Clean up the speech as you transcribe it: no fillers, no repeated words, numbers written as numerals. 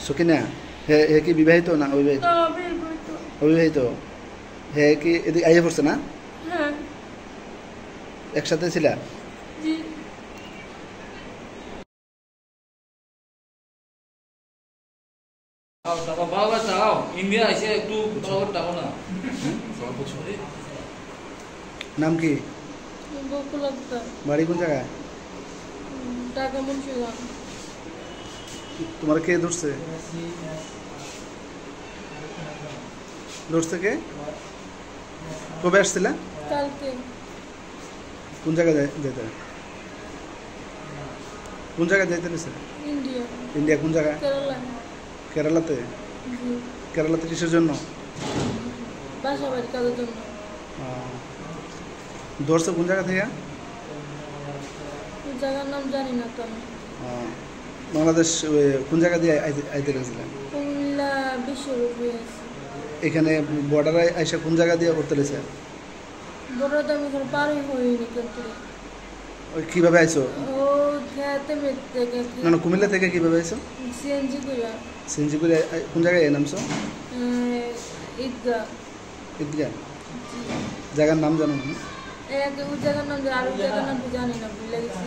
সকিনা হে হে কি বিবাহিত না অবিবাহিত? না, বিবাহিত। অবিবাহিত। হে কি এদিকে আইয়া পড়ছে না? হ্যাঁ। একসাথে ছিলা? জি। ইন্ডিয়া এসে একটু টাকা না নাম কি? বকুল আক্তার। বাড়ি কোন জায়গায়? ঢাকা মুন্সিগঞ্জ। তোমার কে ধরছে? ধরছে কে? কবে আসছিলা? কালকে। কোন জায়গায় যেতে? কোন জায়গায় যাইতে নিছে? ইন্ডিয়া। ইন্ডিয়া কোন জায়গায়? কেরালা। কেরালাতে? জি। কেরালাতে কিসের জন্য? বাসা বাড়ি কাজের জন্য। ধরছে কোন জায়গা থেকে? ওই জায়গার নাম জানি না তো আমি। বাংলাদেশ কোন জায়গা দিয়ে আইতে গেছিলেন? কুমিল্লা বিশ্বরূপ হয়ে আছে। এখানে বর্ডারে আইসা কোন জায়গা দিয়ে করতে লেছে? বড়টা আমি এখন পারই হইনি কিন্তু। ওই কীভাবে আইছো? ও খেতে মেতে গেছে। না কুমিল্লা থেকে কীভাবে আইছো? সিএনজি কইরা। সিএনজি করে কোন জায়গায় নামছো? ঈদগাহ। ঈদগাহ? জায়গার নাম জানো না? ওই জায়গার নাম আর ওই জায়গার নাম জানি না, ভুলে গেছি।